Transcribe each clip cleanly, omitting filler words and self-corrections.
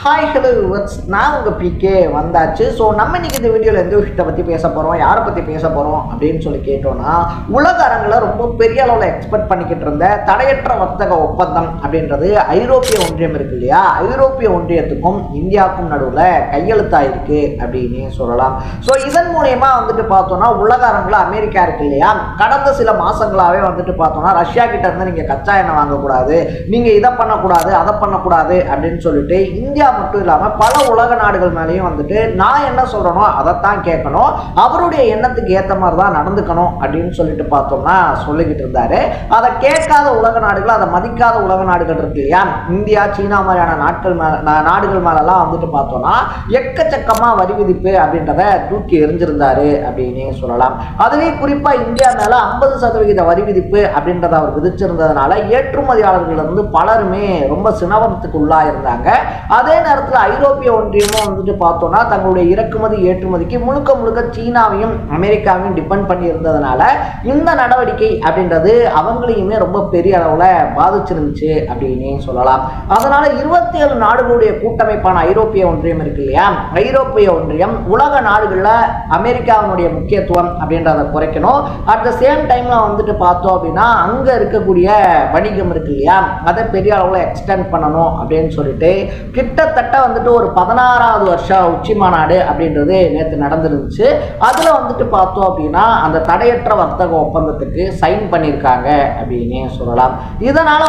Hi hello viewers, நான் உங்கள் PK வந்தாச்சு. ஸோ நம்ம இன்றைக்கி இந்த வீடியோவில் எந்த விஷயத்தை பற்றி பேச போகிறோம், யாரை பற்றி பேச போகிறோம் அப்படின்னு சொல்லி கேட்டோன்னா, உலக அரங்கில் ரொம்ப பெரிய அளவில் எக்ஸ்பெக்ட் பண்ணிக்கிட்டு இருந்த தடையற்ற வர்த்தக ஒப்பந்தம் அப்படின்றது ஐரோப்பிய ஒன்றியம் இருக்கு இல்லையா, ஐரோப்பிய ஒன்றியத்துக்கும் இந்தியாவுக்கும் நடுவில் கையெழுத்தாயிருக்கு அப்படின்னு சொல்லலாம். ஸோ இதன் மூலயமா பார்த்தோன்னா உலக அரங்கில் அமெரிக்கா இருக்கு இல்லையா, கடந்த சில மாதங்களாகவே பார்த்தோன்னா ரஷ்யா கிட்ட இருந்து நீங்கள் கச்சா எண்ணெய் வாங்கக்கூடாது, நீங்கள் இதை பண்ணக்கூடாது அதை பண்ணக்கூடாது அப்படின்னு சொல்லிட்டு இந்தியா மட்டும் இல்லாம பல உலக நாடுகள் மேலேயும் நான் என்ன சொல்றேனோ அதைத்தான் கேட்கணும், அவருடைய எண்ணத்துக்கு ஏற்ற மாதிரி தான் நடந்துக்கணும் அப்படின்னு சொல்லிட்டு பார்த்தோம்னா சொல்லிக்கிட்டு இருந்தாரு. அதை கேட்காத உலக நாடுகள், அதை மதிக்காத உலக நாடுகள் இருக்கு இல்லையா, இந்தியா சீனா மாதிரியான நாடுகள் மேலெல்லாம் பார்த்தோம்னா எக்கச்சக்கமா வரி விதிப்பு அப்படின்றத தூக்கி எரிஞ்சிருந்தாரு அப்படின்னு சொல்லலாம். அதுலேயும் குறிப்பா இந்தியா மேல 50% வரி விதிப்பு அப்படின்றத அவர் விதிச்சிருந்ததுனால ஏற்றுமதியாளர்கள் இருந்து பலருமே ரொம்ப சினவரத்துக்கு உள்ளாயிருந்தாங்க. அதே நேரத்தில் ஐரோப்பிய ஒன்றியமும் பார்த்தோம்னா தங்களுடைய இறக்குமதி ஏற்றுமதிக்கு முழுக்க சீனாவையும் அமெரிக்காவையும் டிபெண்ட் பண்ணி இருந்ததுனால இந்த நடவடிக்கை அப்படின்றது அவங்களையுமே ரொம்ப பெரிய அளவில் பாதிச்சிருந்துச்சு அப்படின்னு சொல்லலாம். அதனால 27 நாடுகளுடைய கூட்டமைப்பான ஐரோப்பிய ஒன்றியம் இருக்கு இல்லையா, ஐரோப்பிய ஒன்றியம் உலக நாடுகளில் அமெரிக்காவினுடைய முக்கியத்துவம் அப்படின்றத குறைக்கணும், அட் த சேம் டைம்ல பார்த்தோம் அப்படின்னா அங்க இருக்கக்கூடிய வணிகம் இருக்கு இல்லையா அதை பெரிய அளவில் எக்ஸ்டெண்ட் பண்ணணும் அப்படின்னு சொல்லிட்டு கிட்டத்தட்ட ஒரு 16வது வருஷம் உச்சி மாநாடு அப்படின்றது நேற்று நடந்துருந்துச்சு. அதுல பார்த்தோம் அப்படின்னா அந்த தடையற்ற வர்த்தக ஒப்பந்தத்துக்கு சைன் பண்ணியிருக்காங்க அப்படின்னு சொல்லலாம். இதனால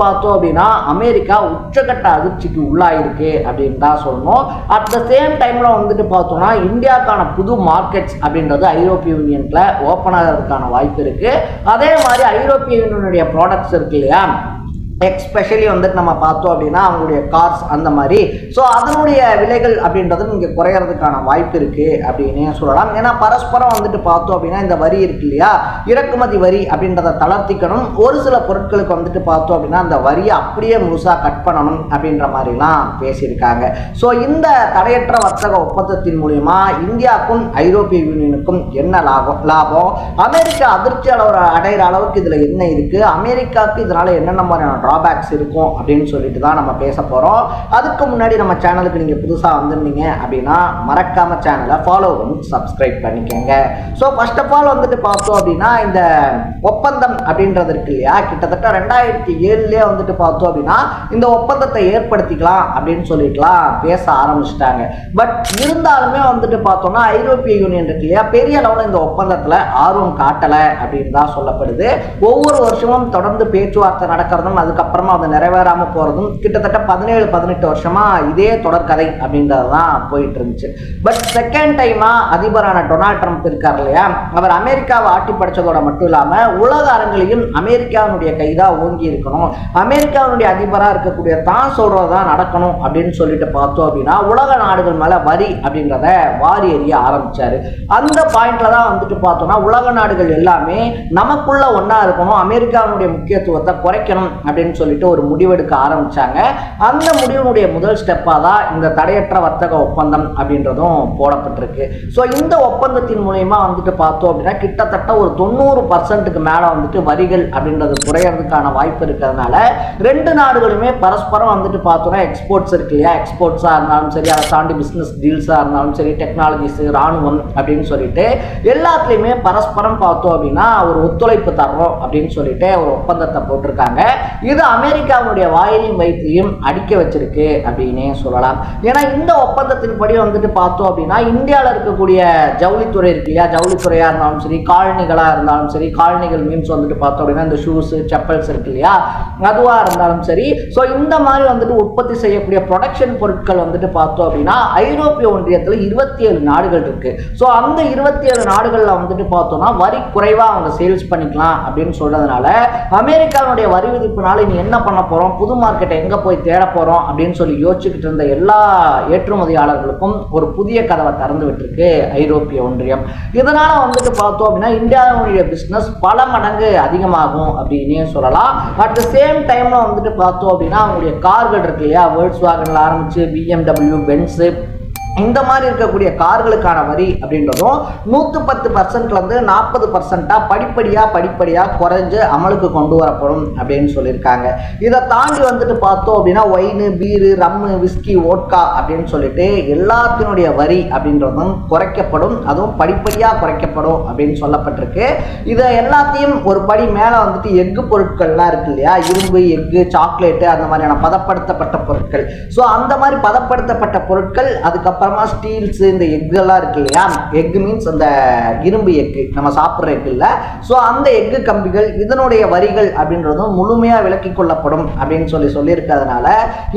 பார்த்தோம் அப்படின்னா அமெரிக்கா உச்சகட்ட அதிர்ச்சிக்கு உள்ளாயிருக்கு அப்படின்னு தான் சொல்லணும். அட் த சேம் டைம்ல பார்த்தோம்னா இந்தியாவுக்கான புது மார்க்கெட்ஸ் அப்படின்றது ஐரோப்பிய யூனியன்ல ஓப்பன் ஆகிறதுக்கான வாய்ப்பு இருக்கு. அதே மாதிரி ஐரோப்பிய யூனியனுடைய ப்ராடக்ட்ஸ் இருக்கு இல்லையா, எக்ஸ்பெஷலி நம்ம பார்த்தோம் அப்படின்னா அவங்களுடைய கார்ஸ் அந்த மாதிரி, ஸோ அதனுடைய விலைகள் அப்படின்றது இங்கே குறையறதுக்கான வாய்ப்பு இருக்கு அப்படின்னு சொல்லலாம். ஏன்னா பரஸ்பரம் பார்த்தோம் அப்படின்னா இந்த வரி இருக்கு இல்லையா, இறக்குமதி வரி அப்படின்றத தளர்த்திக்கணும், ஒரு சில பொருட்களுக்கு பார்த்தோம் அப்படின்னா அந்த வரியை அப்படியே முழுசாக கட் பண்ணணும் அப்படின்ற மாதிரிலாம் பேசியிருக்காங்க. ஸோ இந்த தடையற்ற வர்த்தக ஒப்பந்தத்தின் மூலியமா இந்தியாவுக்கும் ஐரோப்பிய யூனியனுக்கும் என்ன லாபம், அமெரிக்கா அதிர்ச்சி அடைகிற அளவுக்கு இதில் என்ன இருக்கு, அமெரிக்காவுக்கு இதனால என்னென்ன மாதிரியான டிராபேக்ஸ் இருக்கும் அப்படின்னு சொல்லிட்டு தான் நம்ம பேச போறோம். அதுக்கு முன்னாடி நம்ம சேனலுக்கு நீங்க புதுசா வந்திருந்தீங்க அப்படின்னா மறக்காம சேனலை ஃபாலோ பண்ணி சப்ஸ்கிரைப் பண்ணிக்கோங்க. ஸோ ஃபர்ஸ்ட் ஆஃப் ஆல் பார்த்தோம் அப்படின்னா இந்த ஒப்பந்தம் அப்படின்றது இருக்கு இல்லையா, கிட்டத்தட்ட 2007 பார்த்தோம் அப்படின்னா இந்த ஒப்பந்தத்தை ஏற்படுத்திக்கலாம் அப்படின்னு சொல்லிட்டுலாம் பேச ஆரம்பிச்சிட்டாங்க. பட் இருந்தாலுமே பார்த்தோம்னா ஐரோப்பிய யூனியன் இருக்கு இல்லையா பெரிய அளவில் இந்த ஒப்பந்தத்தில் ஆர்வம் காட்டலை அப்படின்னு தான் சொல்லப்படுது. ஒவ்வொரு வருஷமும் தொடர்ந்து பேச்சுவார்த்தை நடக்கிறதும் அதுக்கப்புறமா அது நிறைவேறாம போறதும் கிட்டத்தட்ட 17-18 வருஷமா இதே தொடர்கதை அப்படின்றது தான் போயிட்டு இருந்துச்சு. பட் செகண்ட் டைமா அதிபரான டொனால்ட் ட்ரம்ப் இருக்கார் இல்லையா, அவர் அமெரிக்காவை ஆட்டி படைச்சதோட மட்டும் இல்லாம உலக அரங்கிலையும் அமெரிக்காவுடைய கைதான் ஓங்கி இருக்கணும், அமெரிக்காவுடைய அதிபரா இருக்கக்கூடிய தான் சொல்றதுதான் நடக்கணும் அப்படின்னு சொல்லிட்டு பார்த்தோம் அப்படின்னா உலக நாடுகள் மேல வரி அப்படின்றத வாரி எறிய ஆரம்பிச்சாரு. அந்த பாயிண்ட்ல தான் பார்த்தோம்னா உலக நாடுகள் எல்லாமே நமக்குள்ள ஒன்னா இருக்கணும், அமெரிக்காவுடைய முக்கியத்துவத்தை குறைக்கணும் அப்படின்னு சொல்லிட்டு ஒரு முடிவெடுக்க ஆரம்பிச்சாங்க. அந்த முடிவுடைய முதல் ஸ்டெப்பா தான் இந்த தடையற்ற வர்த்தக ஒப்பந்தம் அப்படின்றதும் போடப்பட்டிருக்கு. ஸோ இந்த ஒப்பந்தத்தின் மூலயமா பார்த்தோம் அப்படின்னா கிட்டத்தட்ட ஒரு 90% மேல வரிகள் அப்படின்றது குறையறதுக்கான வாய்ப்பு இருக்கிறதுனால ரெண்டு நாடுகளுமே பரஸ்பரம் பார்த்தோம்னா எக்ஸ்போர்ட்ஸ் இருக்கு இல்லையா, எக்ஸ்போர்ட்ஸா இருந்தாலும் சரி, அதை தாண்டி பிசினஸ் டீல்ஸா இருந்தாலும் சரி, டெக்னாலஜிஸ், ராணுவம் அப்படின்னு சொல்லிட்டு எல்லாத்துலயுமே பரஸ்பரம் பார்த்தோம் அப்படின்னா ஒரு ஒத்துழைப்பு தர்றோம் அப்படின்னு சொல்லிட்டு ஒரு ஒப்பந்தத்தை போட்டிருக்காங்க. இது அமெரிக்காவுடைய வாயிலையும் வயிற்றையும் அடிக்க வச்சிருக்கு அப்படின்னே சொல்லலாம். ஏன்னா இந்த ஒப்பந்தத்தின்படி பார்த்தோம் அப்படின்னா இந்தியாவில் இருக்கக்கூடிய ஜவுளித்துறை இருக்கு இல்லையா, ஜவுளித்துறையா இருந்தாலும் சரி, காலணிகளா இருந்தாலும் சரி, காலணிகள் மீன்ஸ் பார்த்தோம் அப்படின்னா இந்த ஷூஸ் செப்பல்ஸ் இருக்கு இல்லையா அதுவா இருந்தாலும் சரி, ஸோ இந்த மாதிரி உற்பத்தி செய்யக்கூடிய ப்ரொடக்ஷன் பொருட்கள் பார்த்தோம் அப்படின்னா ஐரோப்பிய ஒன்றியத்தில் 27 நாடுகள் இருக்கு. ஸோ அந்த 27 நாடுகளில் பார்த்தோம்னா வரி குறைவா அவங்க சேல்ஸ் பண்ணிக்கலாம் அப்படின்னு சொல்றதுனால அமெரிக்காவுடைய வரி விதிப்புனால இனி என்ன பண்ண போறோம், புது மார்க்கெட்டை எங்க போய் தேட போறோம் அப்படின்னு சொல்லி யோசிச்சுக்கிட்டு இருந்த எல்லா ஏற்றுமதியாளர்களுக்கும் ஒரு புதிய கதவை திறந்து விட்டுருக்கு ஐரோப்பிய ஒன்றியம். இதனால பார்த்தோம் அப்படின்னா இந்தியாவுடைய பிசினஸ் பல மடங்கு அதிகமாகும் அப்படின்னே சொல்லலாம். அட் த சேம் டைம்ல பார்த்தோம் அப்படின்னா அவங்களுடைய கார்கள் இருக்கு இல்லையா, வேர்ல்ஸ் வாகன்ல ஆரம்பிச்சு BMW, பென்ஸ், இந்த மாதிரி இருக்கக்கூடிய கார்களுக்கான வரி அப்படின்றதும் 110%லேருந்து 40% படிப்படியாக குறைஞ்சு அமலுக்கு கொண்டு வரப்படும் அப்படின்னு சொல்லியிருக்காங்க. இதை தாண்டி வந்துட்டு பார்த்தோம் அப்படின்னா wine, beer, rum, whisky, vodka அப்படின்னு சொல்லிட்டு எல்லாத்தினுடைய வரி அப்படின்றதும் குறைக்கப்படும். அதுவும் படிப்படியாக குறைக்கப்படும் அப்படின்னு சொல்லப்பட்டிருக்கு. இதை எல்லாத்தையும் ஒரு படி மேலே வந்துட்டு எஃகு பொருட்கள்லாம் இருக்கு இல்லையா, இரும்பு, எஃகு, சாக்லேட்டு, அந்த மாதிரியான பதப்படுத்தப்பட்ட பொருட்கள். ஸோ அந்த மாதிரி பதப்படுத்தப்பட்ட பொருட்கள், அதுக்கப்புறமா ஸ்டீல்ஸ், இந்த எக்கெல்லாம் இருக்கு இல்லையா, எக் மீன்ஸ் அந்த இரும்பு எக்கு, நம்ம சாப்பிட்ற எக்கு இல்லை. ஸோ அந்த எக்கு கம்பிகள், இதனுடைய வரிகள் அப்படின்றதும் முழுமையாக விலக்கி கொள்ளப்படும் அப்படின்னு சொல்லியிருக்கிறதுனால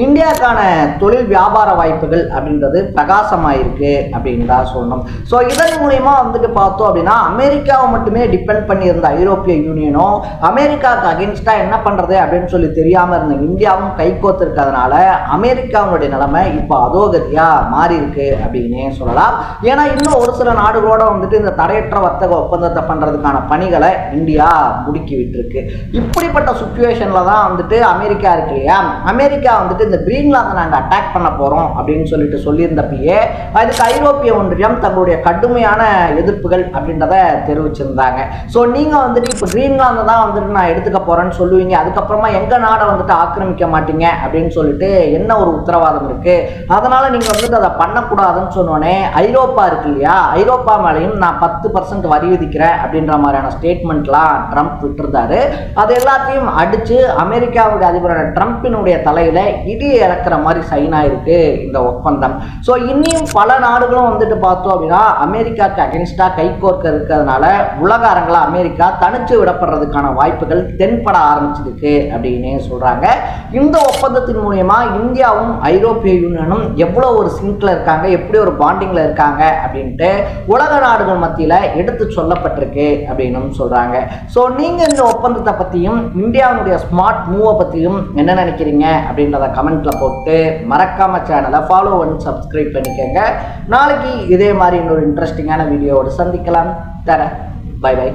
இந்தியாவுக்கான தொழில் வியாபார வாய்ப்புகள் அப்படின்றது பிரகாசமாயிருக்கு அப்படின்னு தான் சொல்லணும். ஸோ இதன் மூலயமா வந்துட்டு பார்த்தோம் அப்படின்னா அமெரிக்காவை மட்டுமே டிபெண்ட் பண்ணி இருந்த ஐரோப்பிய யூனியனும் அமெரிக்காவுக்கு அகென்ஸ்டாக என்ன பண்ணுறது அப்படின்னு சொல்லி தெரியாமல் இருந்த இந்தியாவும் கைகோத்திருக்கிறதுனால அமெரிக்காவுடைய நிலைமை இப்போ அதோகதியாக மாறி இருக்கு அப்படின்னே சொல்லலாம். ஏன்னா இன்னும் ஒரு சில நாடுகளோட வந்துட்டு இந்த தடையற்ற வர்த்தக ஒப்பந்தத்தை பண்றதுக்கான பணிகளை இந்தியா முடுக்கி விட்டுருக்கு. இப்படிப்பட்ட சுச்சுவேஷன்ல தான் வந்துட்டு அமெரிக்கா இருக்கு இல்லையா, அமெரிக்கா வந்துட்டு இந்த கிரீன்லாந்தை நாங்கள் அட்டாக் பண்ண போறோம் அப்படின்னு சொல்லிட்டு சொல்லியிருந்தப்பயே அதுக்கு ஐரோப்பிய ஒன்றியம் தங்களுடைய கடுமையான எதிர்ப்புகள் அப்படின்றத தெரிவிச்சிருந்தாங்க. ஸோ நீங்க வந்துட்டு இப்போ கிரீன்லாந்தை தான் வந்துட்டு நான் எடுத்துக்க போறேன்னு சொல்லுவீங்க, அதுக்கப்புறமா எங்க நாடை வந்துட்டு ஆக்கிரமிக்க மாட்டீங்க அப்படின்னு சொல்லிட்டு என்ன ஒரு உத்தரவாதம் இருக்கு, அதனால நீங்க வந்துட்டு அதை பண்ணக்கூடாதுன்னு சொன்னோடனே ஐரோப்பா இருக்கு இல்லையா, ஐரோப்பா மேலையும் நான் 10% வரி விதிக்கிறேன் அப்படின்ற மாதிரியான ஸ்டேட்மெண்ட்லாம் ட்ரம்ப் விட்டுருந்தாரு. அது எல்லாத்தையும் அடிச்சு அமெரிக்காவுடைய அதிபரான ட்ரம்பினுடைய தலையில இடி இறக்குற மாதிரி சைன் ஆயிருக்கு இந்த ஒப்பந்தம். ஸோ இன்னும் பல நாடுகளும் வந்துட்டு பார்த்தோம் அப்படின்னா அமெரிக்காவுக்கு அகென்ஸ்டா கைகோர்க்க இருக்கிறதுனால உலக அரங்கில் அமெரிக்கா தனிச்சு விடப்படுறதுக்கான வாய்ப்புகள் தென்பட ஆரம்பிச்சிருக்கு அப்படின்னு சொல்றாங்க. இந்த ஒப்பந்தத்தின் மூலமா இந்தியாவும் ஐரோப்பிய யூனியனும் எவ்வளவு ஒரு சிங்க்ல இருக்காங்க, எப்படி ஒரு பாண்டிங்ல இருக்காங்க அப்படின்ட்டு உலக நாடுகள் மத்தியில எடுத்து சொல்லப்பட்டிருக்கு அப்படின்னு சொல்றாங்க. ஸோ நீங்க இந்த ஒப்பந்தத்தை பத்தியும் இந்தியாவுடைய ஸ்மார்ட் மூவை பத்தியும் என்ன நினைக்கிறீங்க அப்படின்றத கமெண்ட்ல போட்டு மறக்காம சேனலை ஃபாலோ பண்ணி சப்ஸ்கிரைப் பண்ணிக்கோங்க. நாளைக்கு இதே மாதிரி இன்னொரு இன்ட்ரெஸ்டிங்கான வீடியோவோடு சந்திக்கலாம். தர பை பை.